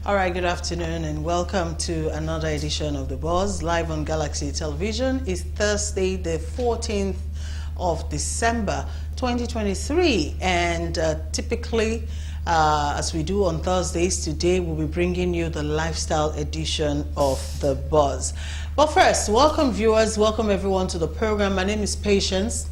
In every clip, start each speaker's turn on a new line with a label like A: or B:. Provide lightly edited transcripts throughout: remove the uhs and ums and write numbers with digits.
A: All right, good afternoon and welcome to another edition of The Buzz live on Galaxy Television. It's Thursday, the 14th of December 2023, and typically, as we do on Thursdays, today we'll be bringing you the lifestyle edition of The Buzz. But first, welcome viewers, welcome everyone to the program. My name is Patience,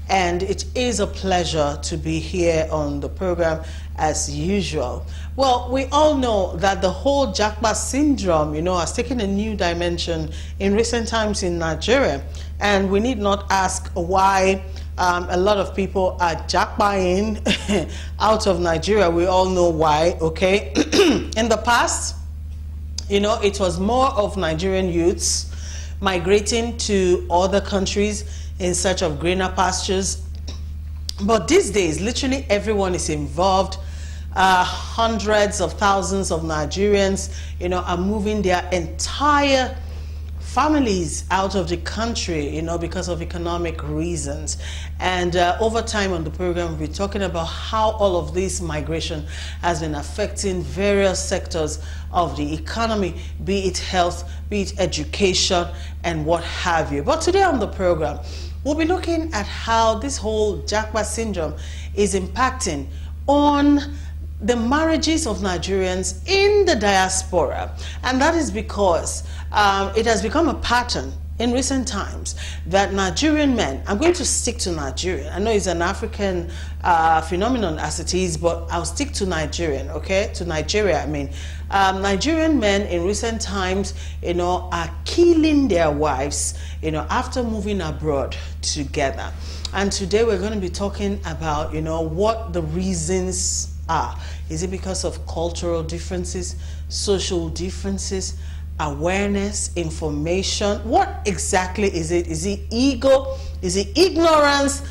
A: and it is a pleasure to be here on the program as usual. Well, we all know that the whole Japa syndrome, has taken a new dimension in recent times in Nigeria. And we need not ask why a lot of people are Japaing out of Nigeria. We all know why, okay? In the past, it was more of Nigerian youths migrating to other countries in search of greener pastures. But these days, literally everyone is involved. Hundreds of thousands of Nigerians, are moving their entire families out of the country, because of economic reasons. And over time on the program, we're talking about how all of this migration has been affecting various sectors of the economy, be it health, be it education, and what have you. But today on the program, we'll be looking at how this whole Japa syndrome is impacting on the marriages of Nigerians in the diaspora. And that is because it has become a pattern in recent times that Nigerian men, I'm going to stick to Nigerian. I know it's an African phenomenon as it is, but I'll stick to Nigerian, okay? To Nigeria, I mean. Nigerian men in recent times, are killing their wives, after moving abroad together. And today we're going to be talking about, what the reasons are. Is it because of cultural differences, social differences, awareness, information? What exactly is it? Is it ego? Is it ignorance?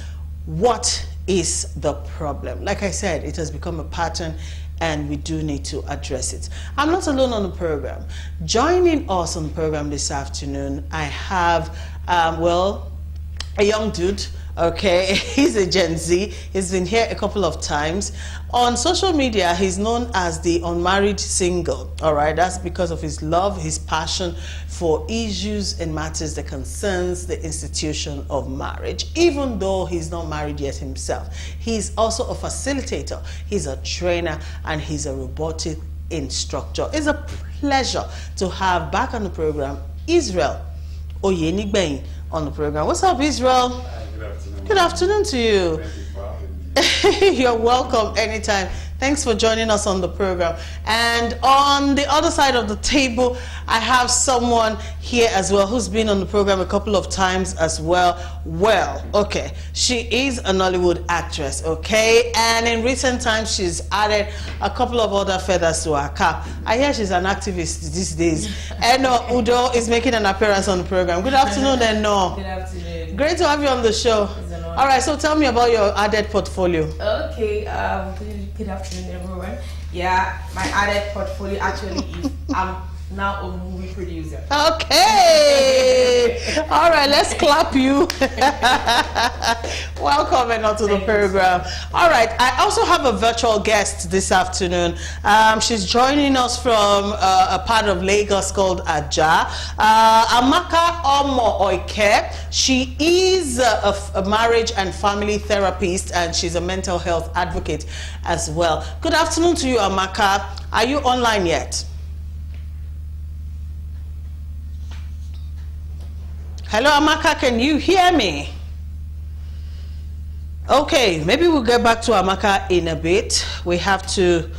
A: What is the problem? Like I said, it has become a pattern and we do need to address it. I'm not alone on the program. Joining us on the program this afternoon, I have, a young dude. Okay, he's a Gen Z. He's been here a couple of times. On social media, he's known as the unmarried single. All right, that's because of his love, his passion for issues and matters that concerns the institution of marriage, even though he's not married yet himself. He's also a facilitator, he's a trainer, and he's a robotic instructor. It's a pleasure to have back on the program Israel Oyenigbein on the program. What's up, Israel?
B: Good afternoon.
A: Good afternoon to you.
B: Thank you for having me.
A: You're welcome anytime. Thanks for joining us on the program. And on the other side of the table, I have someone here as well who's been on the program a couple of times as well. Well, okay, she is a Nollywood actress, okay? And in recent times, she's added a couple of other feathers to her cap. I hear she's an activist these days. Eno Udo is making an appearance on the program. Good afternoon, Eno.
C: Good afternoon.
A: Great to have you on the show. All right, so tell me about your added portfolio.
C: Okay, good afternoon, everyone. Yeah, my added portfolio actually is I'm now a movie producer.
A: Okay. All right, let's clap you. Welcome and to the program. All right, I also have a virtual guest this afternoon. She's joining us from a part of Lagos called Aja. Amaka Omo Oike. She is a marriage and family therapist, and she's a mental health advocate as well. Good afternoon to you, Amaka. Are you online yet? Hello, Amaka, can you hear me? Okay, maybe we'll get back to Amaka in a bit. We have to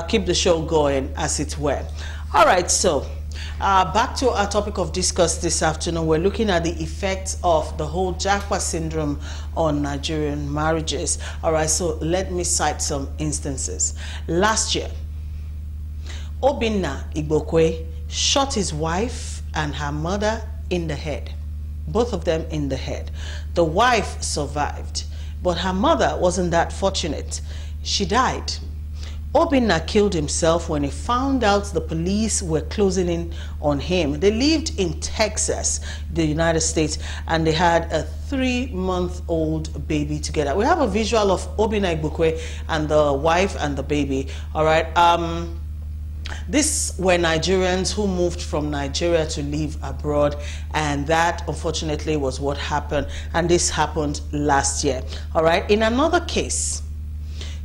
A: keep the show going, as it were. All right, so back to our topic of discuss this afternoon. We're looking at the effects of the whole Japa syndrome on Nigerian marriages. All right, so let me cite some instances. Last year, Obinna Igbokwe shot his wife and her mother in the head, both of them in the head. The wife survived, but her mother wasn't that fortunate. She died. Obinna killed himself when he found out the police were closing in on him. They lived in Texas, the United States, and they had a 3-month-old baby together. We have a visual of Obinna Igbokwe and the wife and the baby. All right. These were Nigerians who moved from Nigeria to live abroad, and that unfortunately was what happened, and this happened last year. All right, in another case,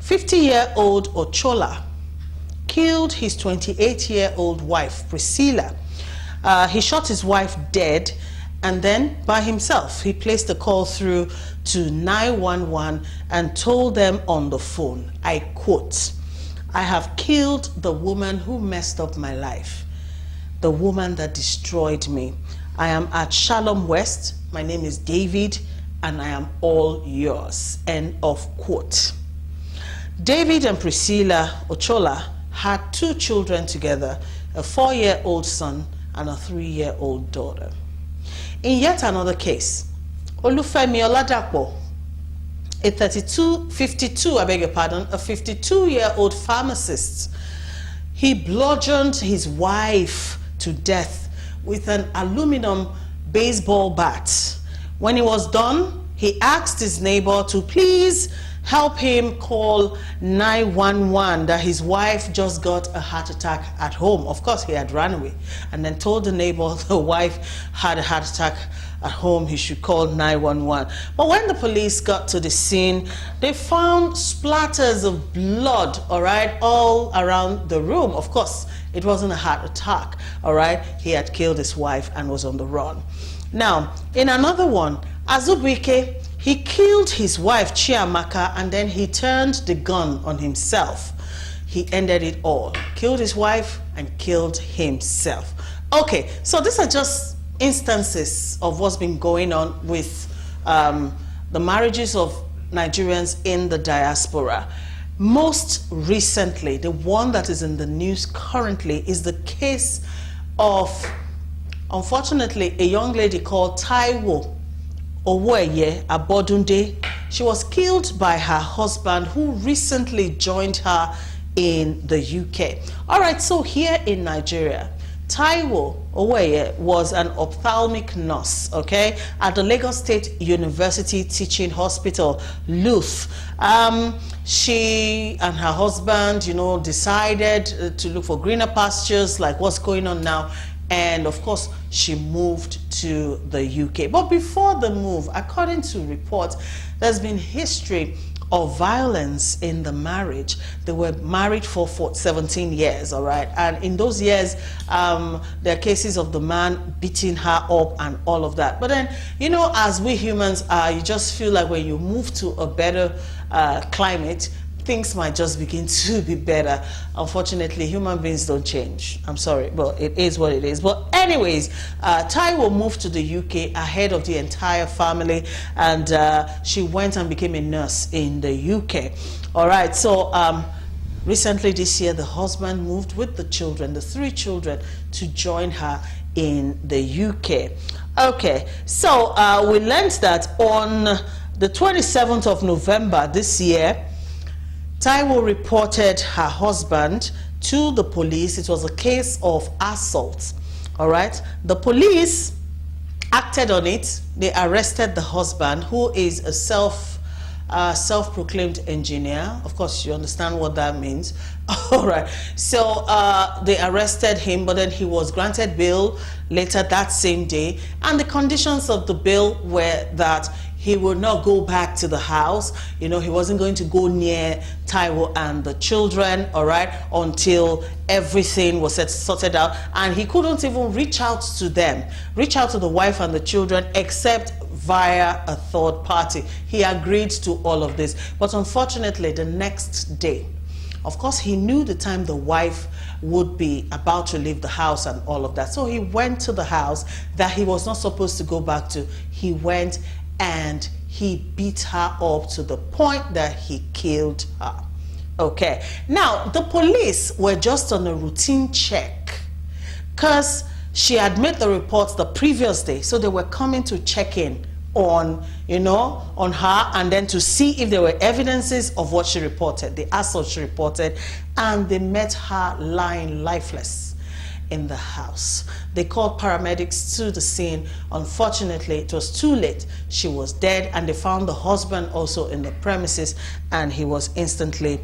A: 50-year-old Ochola killed his 28-year-old wife, Priscilla. He shot his wife dead, and then by himself, he placed a call through to 911 and told them on the phone, I quote, "I have killed the woman who messed up my life, the woman that destroyed me. I am at Shalom West. My name is David, and I am all yours." End of quote. David and Priscilla Ochola had 2 children together, a 4-year-old son and a 3-year-old daughter. In yet another case, Olufemi Oladapo, a 52-year-old pharmacist, he bludgeoned his wife to death with an aluminum baseball bat. When he was done, he asked his neighbor to please help him call 911, that his wife just got a heart attack at home. Of course, he had run away, and then told the neighbor the wife had a heart attack at home, he should call 911. But when the police got to the scene, they found splatters of blood, all right, all around the room. Of course, it wasn't a heart attack, all right? He had killed his wife and was on the run. Now, in another one, Azubuike, he killed his wife, Chiamaka, and then he turned the gun on himself. He ended it all. Killed his wife and killed himself. Okay, so these are just instances of what's been going on with the marriages of Nigerians in the diaspora. Most recently, the one that is in the news currently is the case of, unfortunately, a young lady called Taiwo Owoeye Abodunde. She was killed by her husband, who recently joined her in the UK. All right, so here in Nigeria, Taiwo Owoeye was an ophthalmic nurse, okay, at the Lagos State University Teaching Hospital, LUTH. She and her husband, you know, decided to look for greener pastures, like what's going on now. And of course, she moved to the UK. But before the move, according to reports, there's been history of violence in the marriage. They were married for 17 years, all right? And in those years, there are cases of the man beating her up and all of that. But then, you know, as we humans are, you just feel like when you move to a better climate, things might just begin to be better. Unfortunately, human beings don't change. I'm sorry, but it is what it is. But anyways, Taiwo moved to the UK ahead of the entire family, and she went and became a nurse in the UK. All right, so recently this year, the husband moved with the children, the 3 children, to join her in the UK. Okay, so we learned that on the 27th of November this year, Taiwo reported her husband to the police. It was a case of assault, all right? The police acted on it. They arrested the husband, who is a self-proclaimed engineer. Of course, you understand what that means. All right, so they arrested him, but then he was granted bail later that same day. And the conditions of the bail were that he would not go back to the house. You know, he wasn't going to go near Taiwo and the children, all right, until everything was sorted out. And he couldn't even reach out to them, reach out to the wife and the children, except via a third party. He agreed to all of this. But unfortunately, the next day, of course, he knew the time the wife would be about to leave the house and all of that. So he went to the house that he was not supposed to go back to. He went and he beat her up to the point that he killed her. Okay, now the police were just on a routine check because she had made the reports the previous day, so they were coming to check in on, you know, on her, and then to see if there were evidences of what she reported, the assault she reported, and they met her lying lifeless in the house. They called paramedics to the scene. Unfortunately, it was too late. She was dead, and they found the husband also in the premises, and he was instantly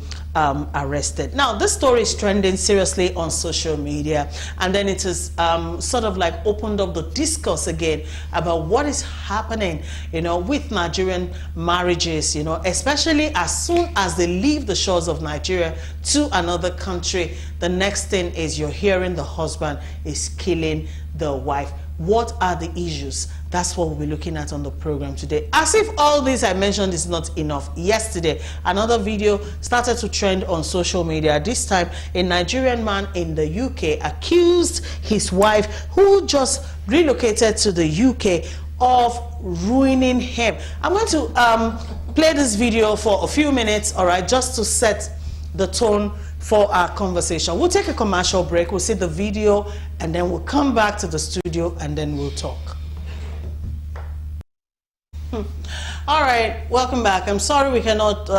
A: arrested. Now, this story is trending seriously on social media, and then it has sort of like opened up the discourse again about what is happening, you know, with Nigerian marriages, you know, especially as soon as they leave the shores of Nigeria to another country. The next thing is you're hearing the husband is killing the wife. What are the issues? That's what we'll be looking at on the program today. As if all this I mentioned is not enough, yesterday another video started to trend on social media. This time a Nigerian man in the UK accused his wife, who just relocated to the UK, of ruining him. I'm going to play this video for a few minutes, all right, just to set the tone for our conversation. We'll take a commercial break, we'll see the video, and then we'll come back to the studio and then we'll talk. All right, welcome back. I'm sorry we cannot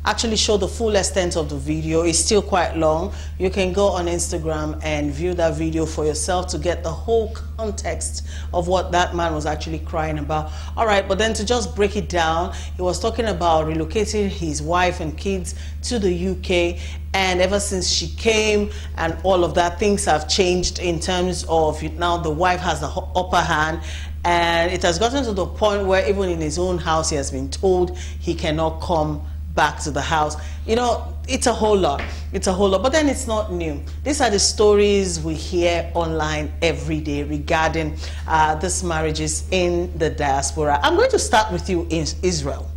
A: actually show the full extent of the video. It's still quite long. You can go on Instagram and view that video for yourself to get the whole context of what that man was actually crying about. All right, but then to just break it down, he was talking about relocating his wife and kids to the UK, and ever since she came and all of that, things have changed in terms of now the wife has the upper hand. And it has gotten to the point where even in his own house, he has been told he cannot come back to the house. You know, it's a whole lot. It's a whole lot. But then it's not new. These are the stories we hear online every day regarding these marriages in the diaspora. I'm going to start with you in Israel.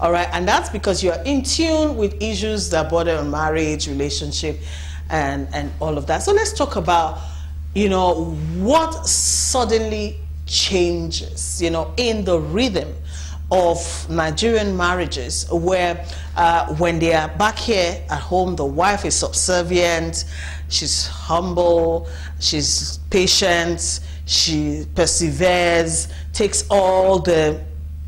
A: All right. And that's because you're in tune with issues that border on marriage, relationship, and all of that. So let's talk about, you know, what suddenly changes, you know, in the rhythm of Nigerian marriages, where when they are back here at home, the wife is subservient, she's humble, she's patient, she perseveres, takes all the,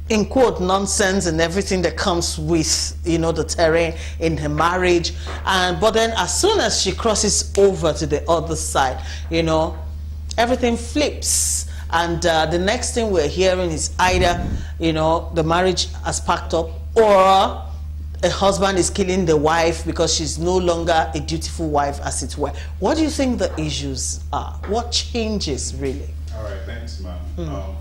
A: in quote, nonsense and everything that comes with, you know, the terrain in her marriage. But then as soon as she crosses over to the other side, you know, everything flips. And the next thing we're hearing is either, you know, the marriage has packed up, or a husband is killing the wife because she's no longer a dutiful wife, as it were. What do you think the issues are? What changes, really?
B: All right, thanks, ma'am.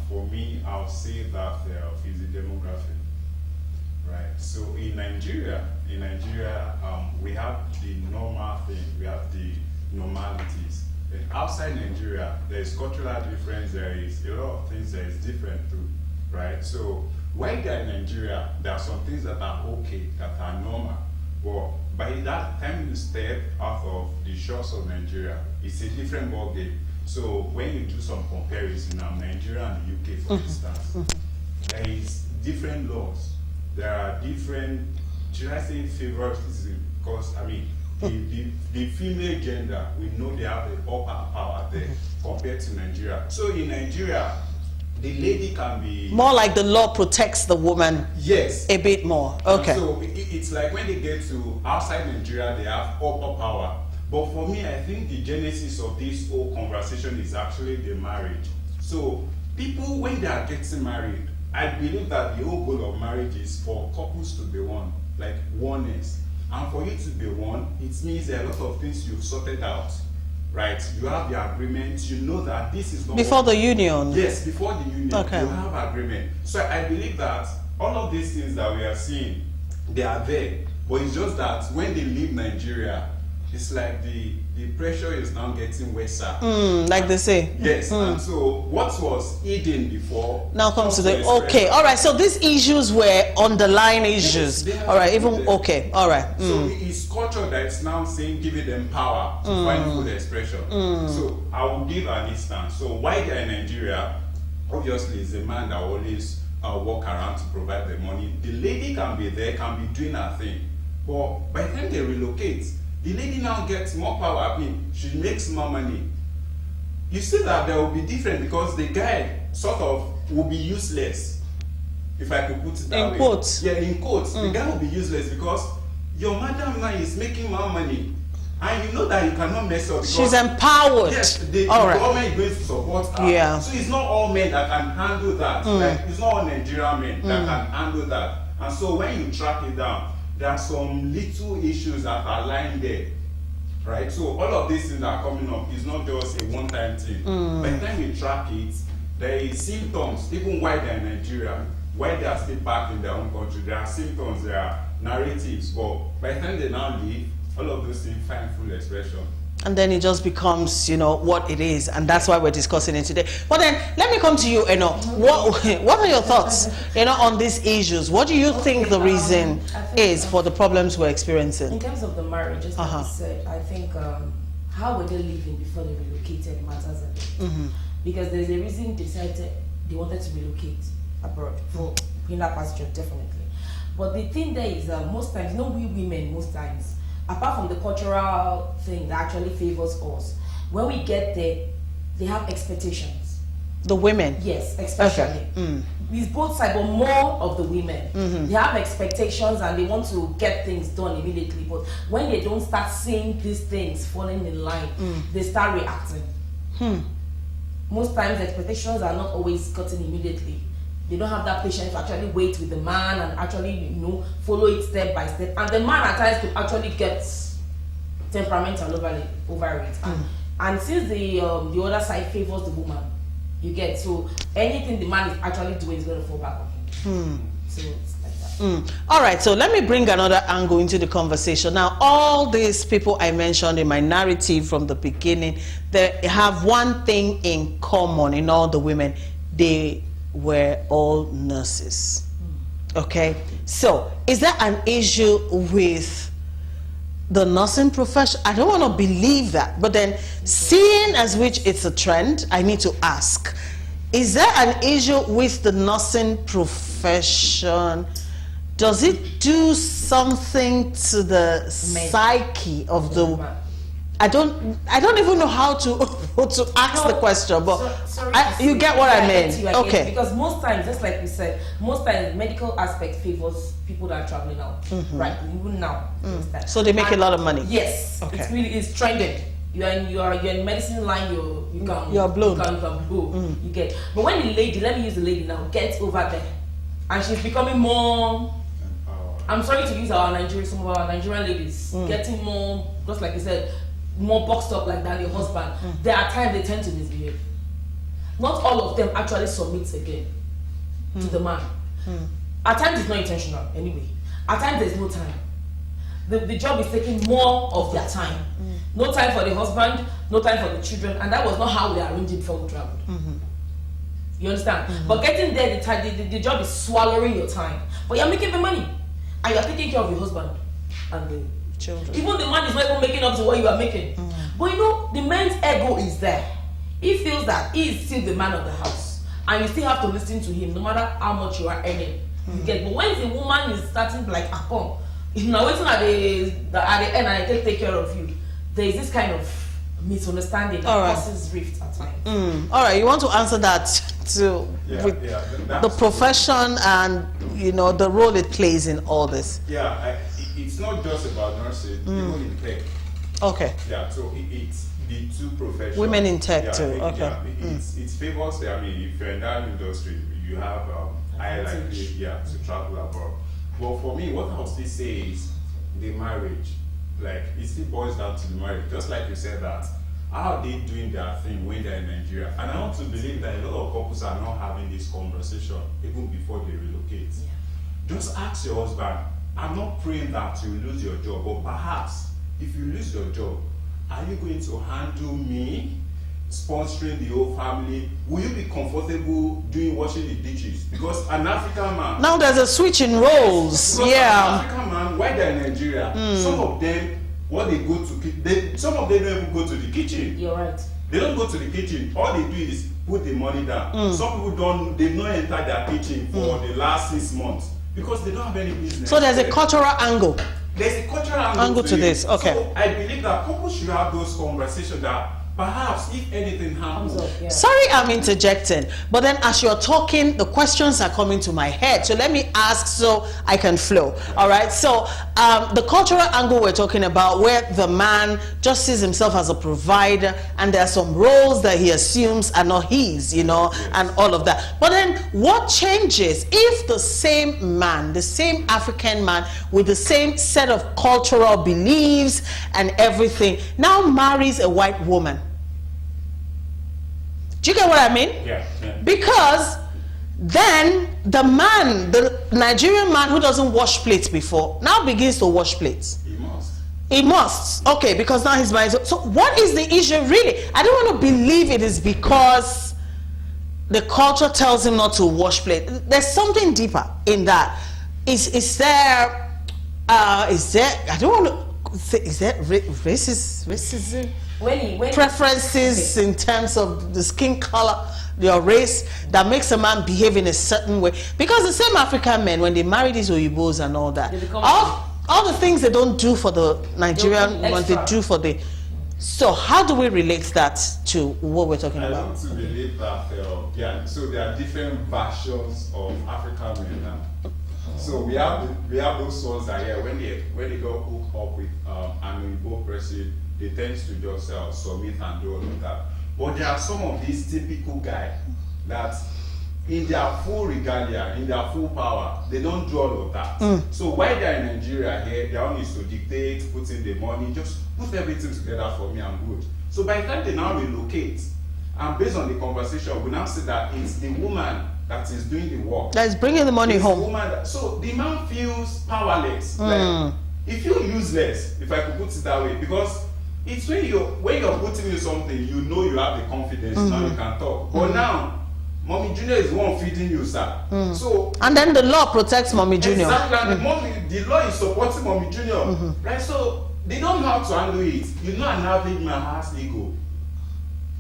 B: For me, I'll say that is the demography, right? So in Nigeria, we have the normal thing, we have the normalities. And outside Nigeria, there is cultural difference, there is a lot of things that is different too, right? So when they're in Nigeria, there are some things that are okay, that are normal. But by that time you step out of the shores of Nigeria, it's a different ballgame. So when you do some comparison now, Nigeria and the UK, for instance, there is different laws. There are different, should I say favoritism? Because, I mean, the female gender, we know they have the upper power there compared to Nigeria. So in Nigeria, the lady can be
A: more like the law protects the woman.
B: Yes,
A: a bit more. Okay.
B: So it's like when they get to outside Nigeria, they have upper power. But for me, I think the genesis of this whole conversation is actually the marriage. So people, when they are getting married, I believe that the whole goal of marriage is for couples to be one, like oneness. And for you to be one, it means there are a lot of things you've sorted out, right? You have the agreement, you know that this is not
A: before the union.
B: Yes, before the union,
A: okay.
B: You have agreement. So I believe that all of these things that we are seeing, they are there. But it's just that when they leave Nigeria, it's like the pressure is now getting worse.
A: Like they say.
B: Yes. And so what was hidden before
A: now comes to the okay. All right. So these issues were underlying issues. Yes, all right. Even okay. All right.
B: So it's culture that's now saying giving them power to find full expression. So I will give an instance. So why they're in Nigeria, obviously it's a man that always walk around to provide the money. The lady can be there, can be doing her thing. But by the time they relocate, the lady now gets more power. I mean, she makes more money. You see that there will be different because the guy sort of will be useless, if I could put it that way.
A: In quotes.
B: Yeah, in quotes. The guy will be useless because your madam now is making more money. And you know that you cannot mess up.
A: She's empowered.
B: Yes, the
A: right.
B: government is going to support her.
A: Yeah.
B: So it's not all men that can handle that. Like, it's not all Nigerian men that can handle that. And so when you track it down, there are some little issues that are lying there, right? So all of these things that are coming up is not just a one-time thing. By the time you track it, there is symptoms, even while they're in Nigeria, while they are still back in their own country, there are symptoms, there are narratives, but by the time they now leave, all of those things find full expression.
A: And then it just becomes, you know, what it is, and that's why we're discussing it today. But then, let me come to you, you know, what are your thoughts, you know, on these issues? What do you think the reason is for the problems we're experiencing?
C: In terms of the marriage, just like you said, I think how were they living before they relocated matters a bit. Because there's a reason they decided they wanted to relocate abroad for greener pasture, definitely. But the thing there is most times, no, we women, most times, apart from the cultural thing that actually favors us, when we get there, they have expectations.
A: The women?
C: Yes, especially. Okay. It's both sides, but more of the women. They have expectations and they want to get things done immediately. But when they don't start seeing these things falling in line, they start reacting. Most times, expectations are not always gotten immediately. They don't have that patience to actually wait with the man and actually, you know, follow it step by step. And the man at times to actually get temperamental over it. And since the other side favors the woman, you get, so anything the man is actually doing is going to fall back on him. So it's like that.
A: All right, so let me bring another angle into the conversation. Now, all these people I mentioned in my narrative from the beginning, they have one thing in common in all the women. They were all nurses. Okay, so is there an issue with the nursing profession? I don't want to believe that, but then seeing as which it's a trend, I need to ask, is there an issue with the nursing profession? Does it do something to the psyche of the... I don't even know how to ask the question, but you get what I mean. Okay.
C: Because most times, just like we said, most times medical aspect favors people that are traveling out, right? Even now.
A: So they make a lot of money.
C: Yes. Okay. It's trended. You're in medicine line. You're blown. You can go. You get. But when the lady, let me use the lady now, gets over there, and she's becoming more. I'm sorry to use some of our Nigerian ladies getting more, just like you said, more boxed up like that, your husband. There are times they tend to misbehave. Not all of them actually submit again to the man. At times it's not intentional anyway. At times there's no time. The job is taking more of their time. No time for the husband, no time for the children, and that was not how we arranged it before we traveled. You understand? But getting there, the job is swallowing your time. But you're making the money, and you're taking care of your husband and the children. Even the man is not even making up to what you are making. But you know, the man's ego is there. He feels that he is still the man of the house, and you still have to listen to him no matter how much you are earning. You get. But when the woman is starting like come, now waiting at the end, I take care of you. There is this kind of misunderstanding that causes rift at times.
A: All right, you want to answer that too, with the profession and, you know, the role it plays in all this.
B: It's not just about nurses, even in tech.
A: Okay.
B: Yeah, so it's the two professions.
A: Women in tech too. Okay.
B: It favors. I mean, if you're in that industry, you have high likelihood to travel abroad. But for me, what I'll still say is the marriage. Like, it still boils down to the marriage. Just like you said that, how are they doing their thing when they're in Nigeria? And I want to believe that a lot of couples are not having this conversation even before they relocate. Just ask your husband. I'm not praying that you lose your job, but perhaps if you lose your job, are you going to handle me sponsoring the whole family? Will you be comfortable doing washing the dishes? Because an African man...
A: Now there's a switch in roles.
B: An African man, while they're in Nigeria, some of them, what they go to, some of them don't even go to the kitchen.
C: You're right.
B: They don't go to the kitchen. All they do is put the money down. Some people they've not entered their kitchen for the last 6 months because they don't have any business.
A: So there's a cultural angle.
B: There's a cultural angle
A: to this. Okay.
B: So I believe that couples should have those conversations that, perhaps if anything happens.
A: Sorry, I'm interjecting, but then as you're talking, the questions are coming to my head. So let me ask so I can flow. All right. So the cultural angle we're talking about, where the man just sees himself as a provider, and there are some roles that he assumes are not his, you know, and all of that. But then what changes if the same man, the same African man with the same set of cultural beliefs and everything, now marries a white woman? Do you get what I mean?
B: Yeah.
A: Because then the man, the Nigerian man who doesn't wash plates before, now begins to wash plates.
B: He must.
A: He must. Okay, because now he's married. So what is the issue really? I don't want to believe it is because the culture tells him not to wash plates. There's something deeper in that. Is there, I don't want to say, is that racism? When preferences in terms of the skin color, your race, that makes a man behave in a certain way? Because the same African men, when they marry these Oyibos and all that, all the things they don't do for the Nigerian ones, they do for the... So how do we relate that to what we're talking about?
B: I want to relate that, so there are different versions of African men now. So we have those ones that when they go hook up with an Igbo person, they tend to just submit and do all of that. But there are some of these typical guys that in their full regalia, in their full power, they don't do all of that. So while they're in Nigeria here, their own is to dictate, put in the money, just put everything together for me, I'm good. So by the time they now relocate, and based on the conversation, we now see that it's the woman that is doing the work.
A: That is bringing the money home.
B: So the man feels powerless. Like, he feels useless, if I could put it that way, because it's when you're putting in something, you know you have the confidence, now you can talk. But now, Mommy Junior is the one feeding you, sir. So
A: and then the law protects Mommy Junior.
B: Exactly, and the law is supporting Mommy Junior. Right? So they don't know how to handle it. You know, an average man has ego.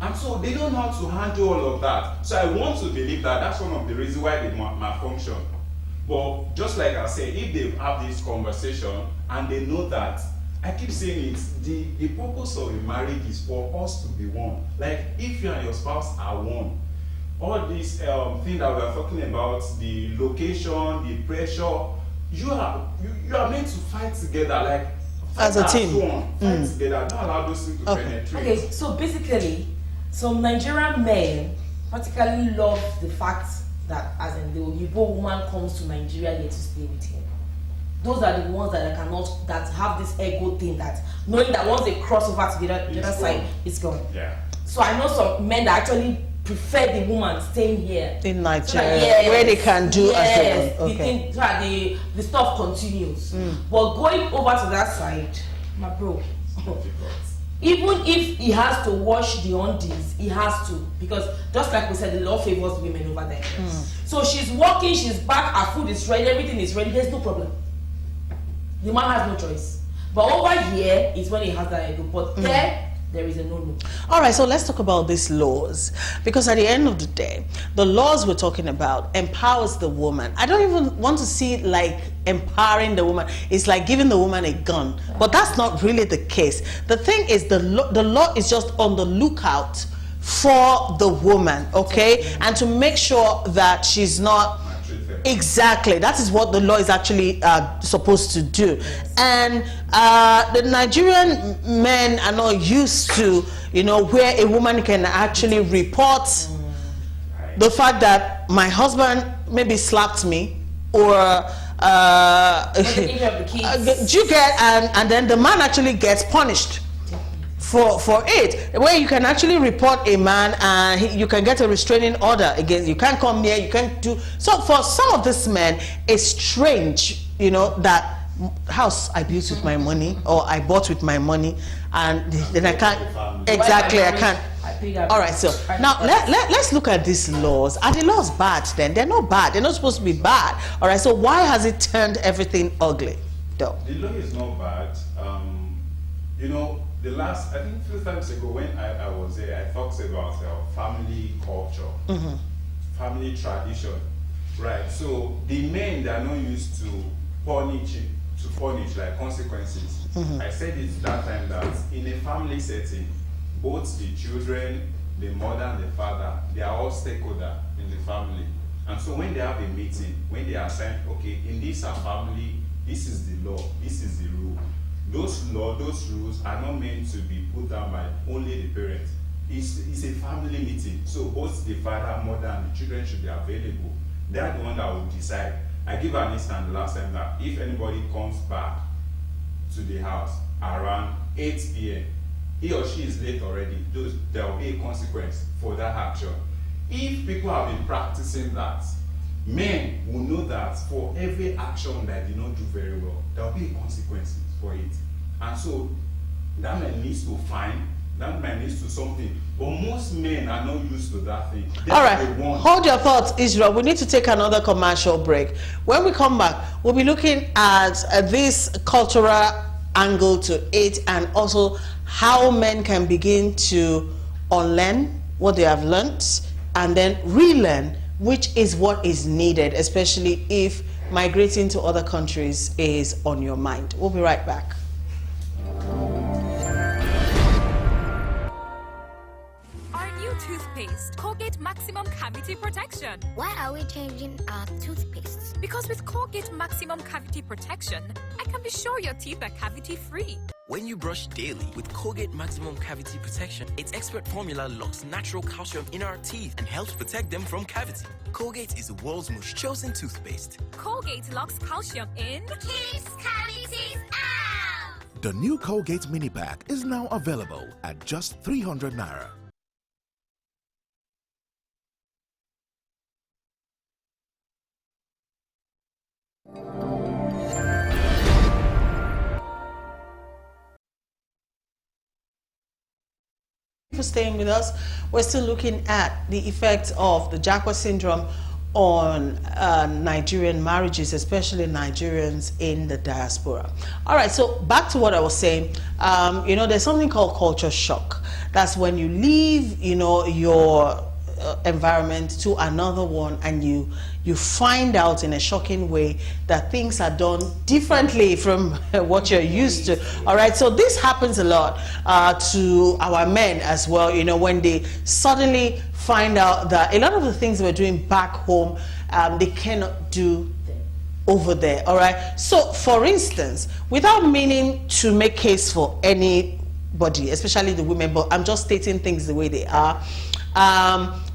B: And so they don't know how to handle all of that. So I want to believe that that's one of the reasons why they malfunction. But just like I said, if they have this conversation and they know that, I keep saying it, the purpose of a marriage is for us to be one. Like if you and your spouse are one, all this thing that we are talking about, the location, the pressure, you are meant to fight together, like
A: as a team.
B: Fight together, don't allow those things to penetrate.
C: Okay, so basically, some Nigerian men particularly love the fact that as in the Igbo woman comes to Nigeria here to stay with him. Those are the ones that that have this ego thing, that knowing that once they cross over to the other side, it's gone.
B: Yeah.
C: So I know some men that actually prefer the woman staying here
A: in Nigeria, where they can do
C: the stuff continues. But going over to that side, my bro, even if he has to wash the undies, he has to, because just like we said, the law favors women over there. So she's working, she's back, her food is ready, everything is ready, there's no problem. The man has no choice. But over here is when he has that ego. But there is a no-no.
A: All right, so let's talk about these laws, because at the end of the day, the laws we're talking about empowers the woman. I don't even want to see it like empowering the woman. It's like giving the woman a gun, but that's not really the case. The thing is, the law is just on the lookout for the woman, okay, and to make sure that she's not. Exactly, that is what the law is actually supposed to do. And the Nigerian men are not used to, you know, where a woman can actually report the fact that my husband maybe slapped me, or do you get, and then the man actually gets punished for it, where you can actually report a man and you can get a restraining order against. You can't come here, you can't do. So for some of these men, it's strange, you know, that house I built with my money, or I bought with my money, and then I can't. Exactly, I can't. All right, so now let's look at these laws. Are the laws bad then? They're not bad. They're not supposed to be bad. All right, so why has it turned everything ugly, though?
B: The law is not bad. You know, the last, I think a few times ago when I was there, I talked about family culture, family tradition, right? So the men that are not used to punish like consequences. I said it that time that in a family setting, both the children, the mother and the father, they are all stakeholders in the family. And so when they have a meeting, when they are saying, okay, in this family, this is the law, this is the rule. Those laws, those rules are not meant to be put down by only the parents. It's a family meeting. So both the father, mother, and the children should be available. They are the one that will decide. I give an instance the last time that if anybody comes back to the house around 8 p.m., he or she is late already, there will be a consequence for that action. If people have been practicing that, men will know that for every action that they don't do very well, there will be consequences for it. And so that man needs to find, that man needs to something. But most men are not used to that thing.
A: All right, hold your thoughts, Israel. We need to take another commercial break. When we come back, we'll be looking at this cultural angle to it, and also how men can begin to unlearn what they have learnt and then relearn, which is what is needed, especially if migrating to other countries is on your mind. We'll be right back.
D: Toothpaste, Colgate Maximum Cavity Protection.
E: Why are we changing our toothpaste?
D: Because with Colgate Maximum Cavity Protection, I can be sure your teeth are cavity free.
F: When you brush daily with Colgate Maximum Cavity Protection, its expert formula locks natural calcium in our teeth and helps protect them from cavity. Colgate is the world's most chosen toothpaste.
D: Colgate locks calcium in,
E: keeps cavities out.
G: The new Colgate Mini Pack is now available at just 300 Naira.
A: For staying with us, we're still looking at the effects of the Japa syndrome on Nigerian marriages, especially Nigerians in the diaspora. All right, so back to what I was saying. You know, there's something called culture shock. That's when you leave, you know, your environment to another one, and you find out in a shocking way that things are done differently from what you're used to. All right, so this happens a lot to our men as well, you know, when they suddenly find out that a lot of the things we're doing back home, they cannot do over there. All right, so for instance, without meaning to make case for anybody, especially the women, but I'm just stating things the way they are.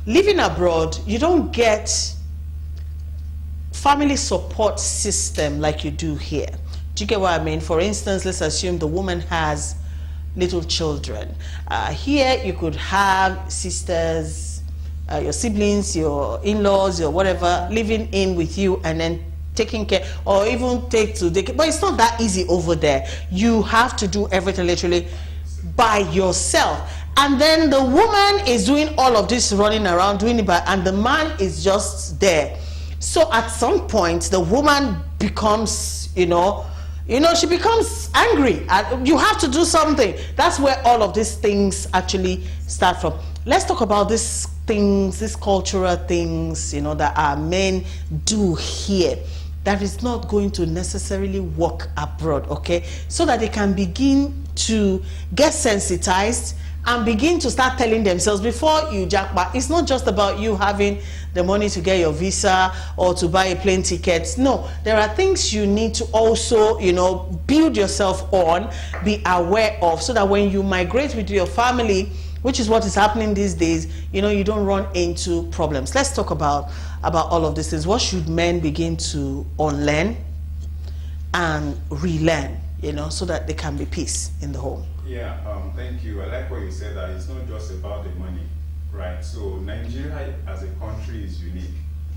A: Living abroad, you don't get family support system like you do here. Do you get what I mean? For instance, let's assume the woman has little children. Here you could have sisters, your siblings, your in-laws, your whatever, living in with you and then taking care, or even take to daycare. But it's not that easy over there. You have to do everything literally by yourself. And then the woman is doing all of this running around, doing it and the man is just there. So at some point, the woman becomes, you know, she becomes angry. You have to do something. That's where all of these things actually start from. Let's talk about these things, these cultural things, you know, that our men do here that is not going to necessarily work abroad, okay? So that they can begin to get sensitized and begin to start telling themselves before you jackpot. It's not just about you having the money to get your visa or to buy a plane ticket. No, there are things you need to also, you know, build yourself on, be aware of, so that when you migrate with your family, which is what is happening these days, you know, you don't run into problems. Let's talk about all of these things. What should men begin to unlearn and relearn, you know, so that there can be peace in the home?
B: Yeah, thank you. I like what you said, that it's not just about the money, right? So Nigeria as a country is unique.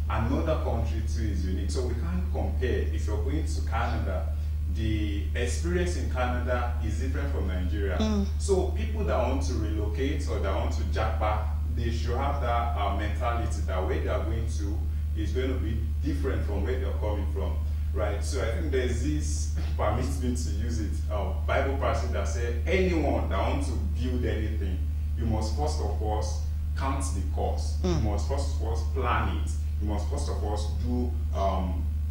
B: Another country too is unique. So we can't compare. If you're going to Canada, the experience in Canada is different from Nigeria. So people that want to relocate or that want to Japa, they should have that mentality that where they are going to is going to be different from where they're coming from. Right, so I think there's this, permits me to use it, Bible passage that said, anyone that wants to build anything, you must first of all count the cost. You must first of all plan it. You must first of all do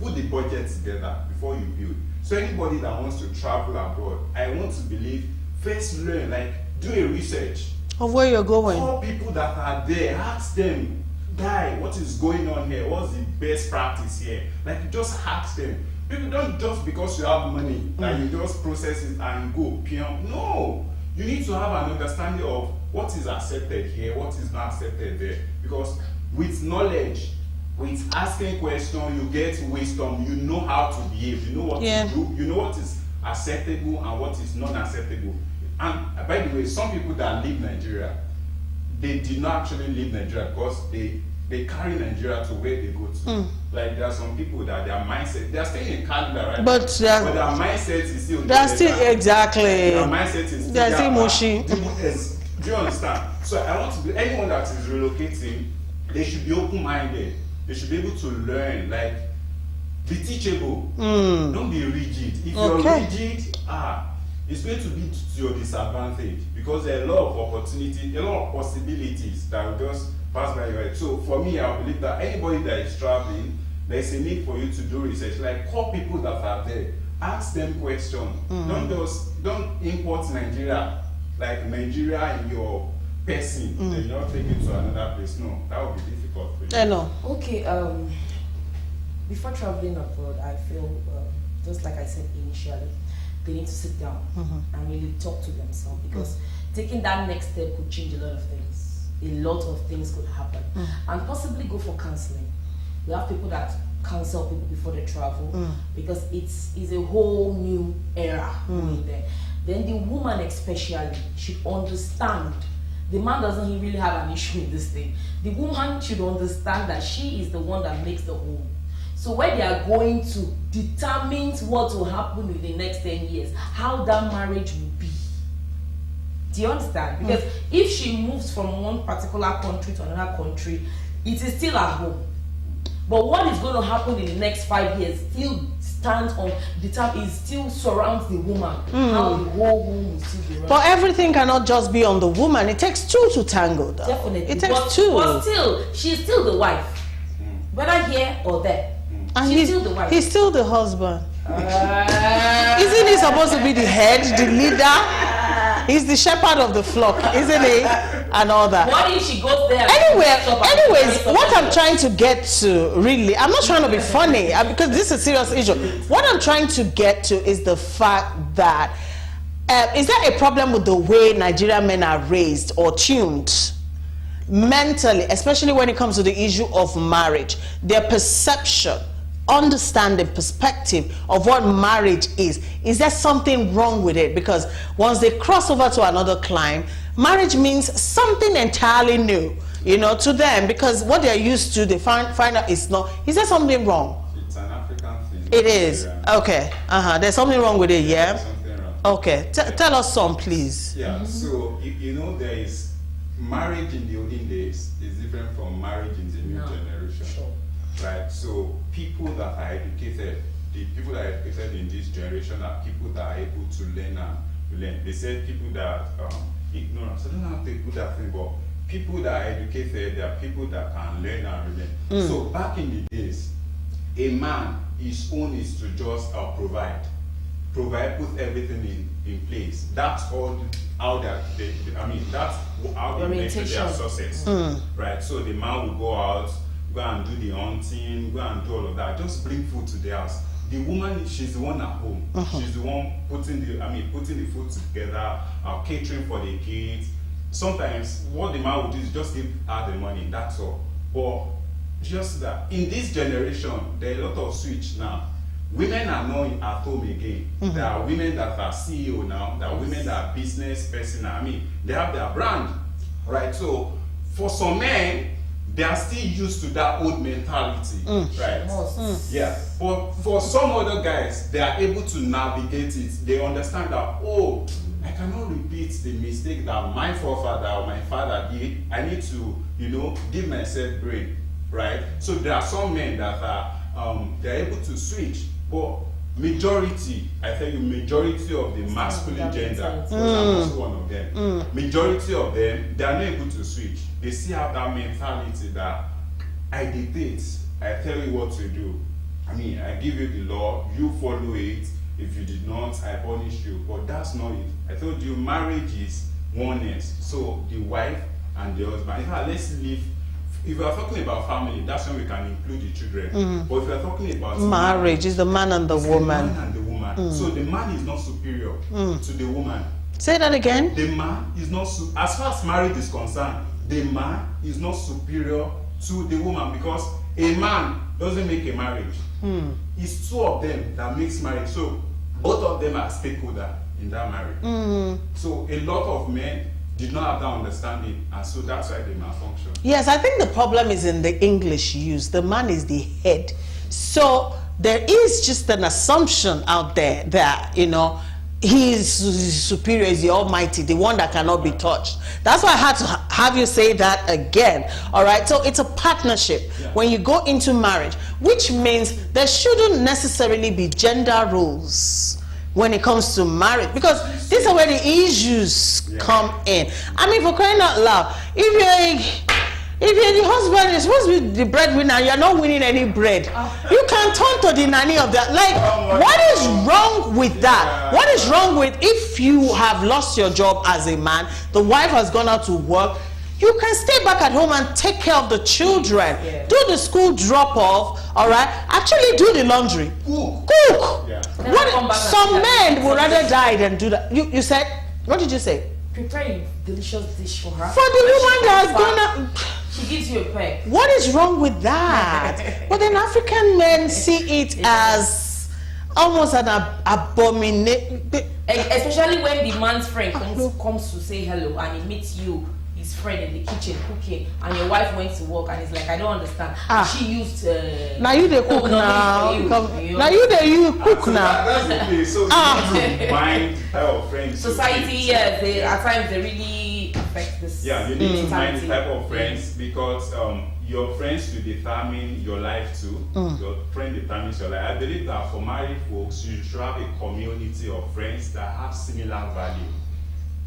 B: put the budget together before you build. So anybody that wants to travel abroad, I want to believe, first learn, like do a research.
A: Of where you're going.
B: All people that are there, ask them, guy, what is going on here? What's the best practice here? Like, just ask them. People don't just because you have money that you just process it and go. No, you need to have an understanding of what is accepted here, what is not accepted there. Because with knowledge, with asking questions, you get wisdom. You know how to behave. You know what to do. You know what is acceptable and what is not acceptable. And by the way, some people that leave Nigeria, they did not actually leave Nigeria because they carry Nigeria to where they go to. Like, there are some people that their mindset, they are staying in Canada, right? But their mindset is still.
A: They are still exactly.
B: Their mindset is still.
A: They are still mushy.
B: Do you understand? So I want to be anyone that is relocating, they should be open-minded. They should be able to learn. Like, be teachable. Don't be rigid. If you're rigid, it's going to be to your disadvantage because there are a lot of opportunities, a lot of possibilities that will just pass by your head. So for me, I believe that anybody that is traveling, there's a need for you to do research. Like, call people that are there, ask them questions. Don't import Nigeria, like Nigeria in your person, then you're not taking it to another place. No, that would be difficult for you.
A: I know.
C: Okay, before traveling abroad, I feel just like I said initially, they need to sit down and really talk to themselves because taking that next step could change a lot of things. A lot of things could happen and possibly go for counseling. We have people that counsel people before they travel because it's a whole new era going there. Then the woman especially should understand. The man doesn't really have an issue with this thing. The woman should understand that she is the one that makes the home. So where they are going to determine what will happen in the next 10 years, how that marriage will be. Do you understand? Because if she moves from one particular country to another country, it is still at home. But what is going to happen in the next 5 years still stands on the time, it still surrounds the woman. How the whole home will still be run.
A: But everything cannot just be on the woman. It takes two to tango, though.
C: Definitely.
A: It takes two.
C: But still, she's still the wife. Whether here or there.
A: And
C: she's still the wife.
A: He's still the husband. Isn't he supposed to be the head, the leader? He's the shepherd of the flock, isn't he? And all that.
C: What if she goes there?
A: Anyways, what I'm trying to get to, really, I'm not trying to be funny because this is a serious issue. What I'm trying to get to is the fact that is there a problem with the way Nigerian men are raised or tuned mentally, especially when it comes to the issue of marriage, their perception, understanding, perspective of what marriage is there something wrong with it? Because once they cross over to another clime, marriage means something entirely new, you know, to them, because what they're used to, they find out is not. Is there something wrong?
B: It's an African thing.
A: It is. Okay. There's something wrong with it, yeah?
B: There's something wrong.
A: Okay. Tell us some, please.
B: Yeah, so you know, there is marriage in the olden days is different from marriage in the new generation.
C: Sure.
B: Right? So people that are educated, the people that are educated in this generation are people that are able to learn and learn. They said people that ignorance. I don't know how to put that thing, but people that are educated, they are people that can learn and learn. So back in the days, a man, his own is to just provide, put everything in place. That's all how that's how they measure their success. Right? So the man will go out, go and do the hunting, go and do all of that. Just bring food to the house. The woman, she's the one at home. She's the one putting the food together, catering for the kids. Sometimes what the man will do is just give her the money. That's all. But just that in this generation, there are a lot of switch now. Women are not at home again. There are women that are CEO now. There are women that are business person. They have their brand, right? So for some men, they are still used to that old mentality, right? Yeah. But for some other guys, they are able to navigate it. They understand that, oh, I cannot repeat the mistake that my forefather or my father did. I need to, give myself break, right? So there are some men that are, they're able to switch. But majority, I tell you, majority of the masculine gender, because I'm also one of them, majority of them, they are not able to switch. They still have that mentality that I dictate, I tell you what to do. I give you the law, you follow it. If you did not, I punish you. But that's not it. I told you, marriage is oneness. So the wife and the husband. In fact, let's leave. If we are talking about family, that's when we can include the children. But if we are talking about
A: marriage, is the man and the woman.
B: The man and the woman. So the man is not superior to the woman.
A: Say that again.
B: The man is not, as far as marriage is concerned, the man is not superior to the woman, because a man doesn't make a marriage. It's two of them that makes marriage. So both of them are stakeholder in that marriage. So a lot of men did not have that understanding, and so that's why they malfunction.
A: Yes, I think the problem is in the English use. The man is the head. So there is just an assumption out there that, you know, he is superior, is the almighty, the one that cannot be touched. That's why I had to have you say that again. All right, so it's a partnership when you go into marriage, which means there shouldn't necessarily be gender roles when it comes to marriage, because these are where the issues come in. I mean, for crying out loud, if you're the husband, you're supposed to be the breadwinner, you're not winning any bread. You can turn to the nanny of that. Like, what is wrong with that? What is wrong with, if you have lost your job as a man, the wife has gone out to work, you can stay back at home and take care of the children. Do the school drop-off, all right? Actually do the laundry. Cook. Some men would rather die than do that. You said, what did you say?
C: Prepare a delicious dish for her.
A: For the woman that's gonna...
C: She gives you a peck.
A: What is wrong with that? But then African men see it as almost an abomination.
C: Especially when the man's friend comes to say hello and he meets you, his friend in the kitchen cooking, and your wife went to work and he's like, I don't understand. She used
A: now you they cook now. Now you cook now.
B: That's okay. So you need to mind type of friends.
C: Society, at times they really affect this.
B: Yeah, you need to mind the type of friends, because your friends will determine your life too. Your friend determines your life. I believe that for married folks, you should have a community of friends that have similar value.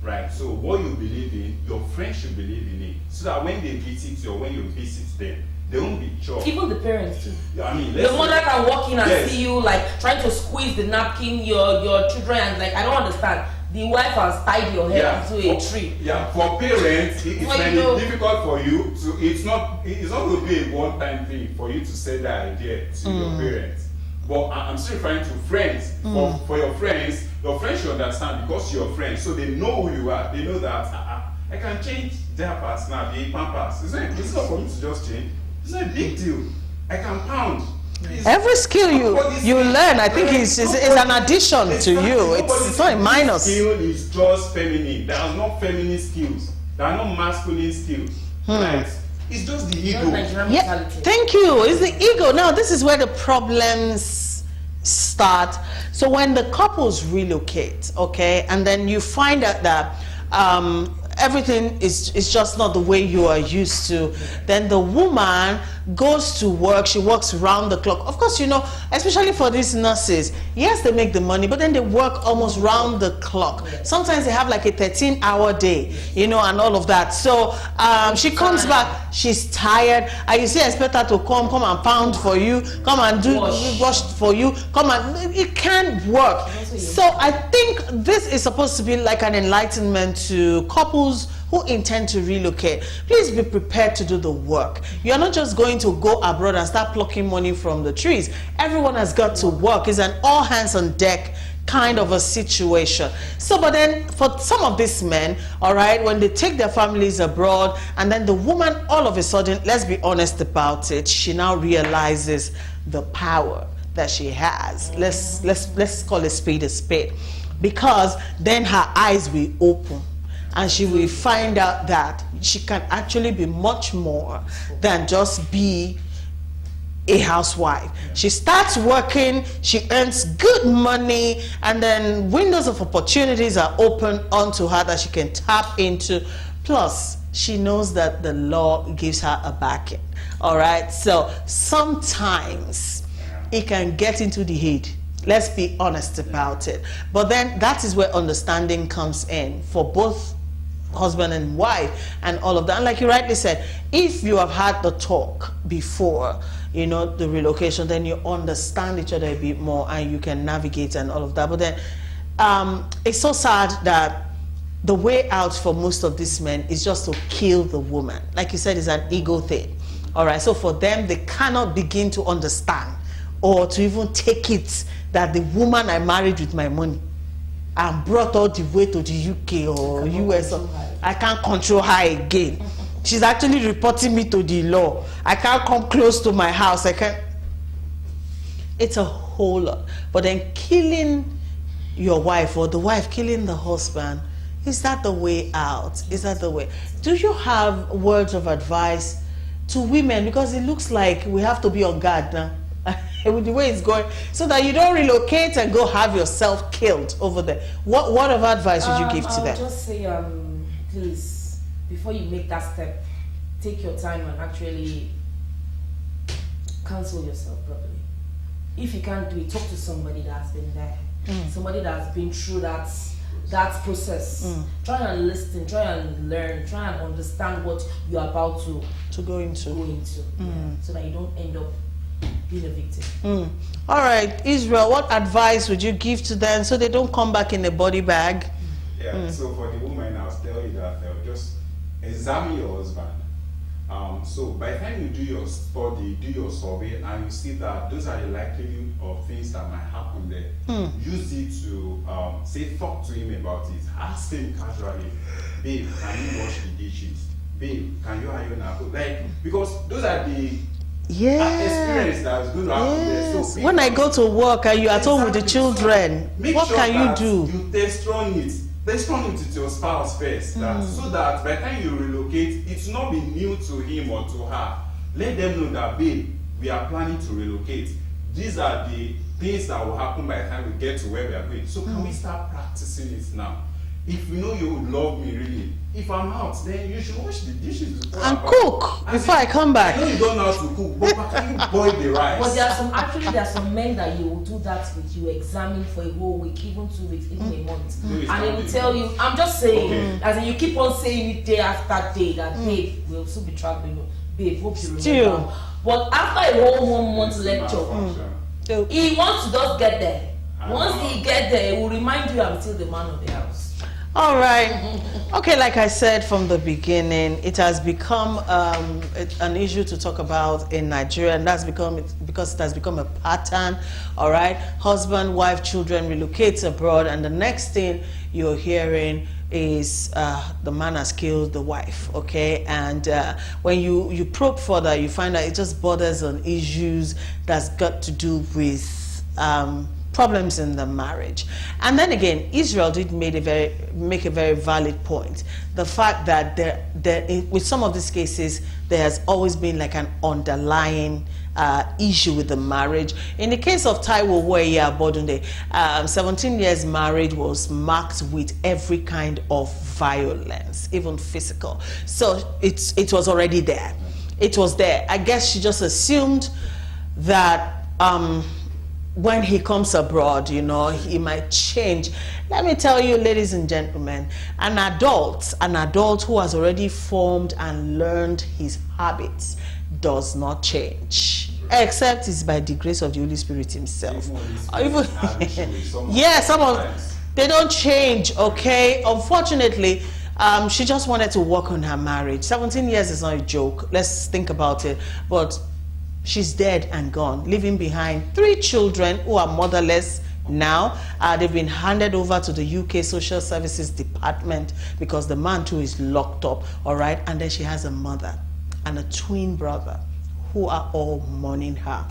B: Right, so what you believe in, your friends should believe in it, so that when they visit you or when you visit them, they won't be shocked.
C: Even the parents too.
B: Yeah, I mean,
C: the mother can walk in and see you like trying to squeeze the napkin, your children, and like, I don't understand. The wife has tied your hair into a tree.
B: Yeah, for parents, it's very difficult for you to. It's not going to be a one-time thing for you to say that idea to your parents. But I'm still referring to friends. For your friends should understand, because you're friends, so they know who you are. They know that I can change their pass now, the pampers. It's not for me to just change. It's not a big deal. I can pound.
A: Every skill you learn, I think is an addition to you. It's not a minus.
B: Skill is just feminine. There are no feminine skills. There are no masculine skills. Right? It's just the ego.
A: Yeah, thank you. It's the ego. Now, this is where the problems start. So when the couples relocate, okay, and then you find out that everything is just not the way you are used to, then the woman goes to work. She works round the clock. Of course, you know, especially for these nurses, yes, they make the money, but then they work almost round the clock. Sometimes they have like a 13-hour day, you know, and all of that. So she comes back, she's tired, and you say, expect her to come and pound for you, come and do wash for you, come and, it can't work. So I think this is supposed to be like an enlightenment to couples who intend to relocate. Please be prepared to do the work. You're not just going to go abroad and start plucking money from the trees. Everyone has got to work. It's an all hands on deck kind of a situation. So, but then for some of these men, all right, when they take their families abroad, and then the woman all of a sudden, let's be honest about it, she now realizes the power that she has. Let's call a spade, because then her eyes will open. And she will find out that she can actually be much more than just be a housewife. She starts working, she earns good money, and then windows of opportunities are open onto her that she can tap into. Plus, she knows that the law gives her a backing. All right, so sometimes it can get into the head. Let's be honest about it. But then that is where understanding comes in for both husband and wife and all of that. And like you rightly said, if you have had the talk before, you know, the relocation, then you understand each other a bit more and you can navigate and all of that. But then it's so sad that the way out for most of these men is just to kill the woman. Like you said, it's an ego thing. All right, so for them, they cannot begin to understand or to even take it that the woman I married with my money and brought all the way to the UK or US, I can't control her again. She's actually reporting me to the law. I can't come close to my house. I can't. It's a whole lot. But then killing your wife or the wife killing the husband, is that the way out? Is that the way? Do you have words of advice to women? Because it looks like we have to be on guard now with the way it's going, so that you don't relocate and go have yourself killed over there. What word of advice would you give to them?
C: I'll just say, please, before you make that step, take your time and actually counsel yourself properly. If you can't do it, talk to somebody that's been there, somebody that's been through that process. Try and listen, try and learn, try and understand what you're about to go into. So that you don't end up being a victim.
A: All right, Israel, what advice would you give to them so they don't come back in a body bag?
B: Yeah, so for the woman, I'll tell you that just examine your husband. So by the time you do your study, do your survey, and you see that those are the likelihood of things that might happen there, use it to talk to him about it. Ask him casually, babe, can you wash the dishes? Babe, can you iron our clothes? Like, because those are the experience that's going to happen there. So
A: when I go to work and you're at home with the children, what
B: sure
A: can you do?
B: You test run it. Test run it to your spouse first, so that by the time you relocate, it's not be new to him or to her. Let them know that, babe, we are planning to relocate. These are the things that will happen by the time we get to where we are going. So can we start practicing it now? If you know you love me really, if I'm out, then you should wash the dishes
A: and cook before I come back.
B: I know you don't know how to cook, but can you boil the rice?
C: But there are some men that you will do that with. You examine for a whole week, even 2 weeks, even a month, and they will tell you. I'm just saying, as in you keep on saying it day after day that babe, we'll still be traveling. Babe, hope you remember. But after a whole 1 month lecture, he wants to just get there. Once he gets there, he will remind you, I'm still the man of the house.
A: All right. Okay, like I said from the beginning, it has become an issue to talk about in Nigeria, and that's because it has become a pattern. All right, husband, wife, children relocate abroad, and the next thing you're hearing is the man has killed the wife. Okay, and when you probe further, you find that it just borders on issues that's got to do with problems in the marriage. And then again, Israel did make a very valid point. The fact that with some of these cases, there has always been like an underlying issue with the marriage. In the case of Taiwo Weya Bodunde, 17 years marriage was marked with every kind of violence, even physical. So it was already there. It was there. I guess she just assumed that when he comes abroad, you know, he might change. Let me tell you, ladies and gentlemen, an adult who has already formed and learned his habits does not change, except it's by the grace of the Holy Spirit himself. They don't change. Okay, unfortunately, she just wanted to work on her marriage. 17 years is not a joke. Let's think about it. But she's dead and gone, leaving behind 3 children who are motherless now. They've been handed over to the UK Social Services Department because the man too is locked up. All right, and then she has a mother and a twin brother who are all mourning her.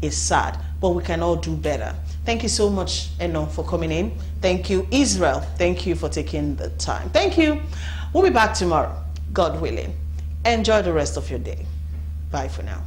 A: It's sad, but we can all do better. Thank you so much, Eno, for coming in. Thank you, Israel. Thank you for taking the time. Thank you. We'll be back tomorrow, God willing. Enjoy the rest of your day. Bye for now.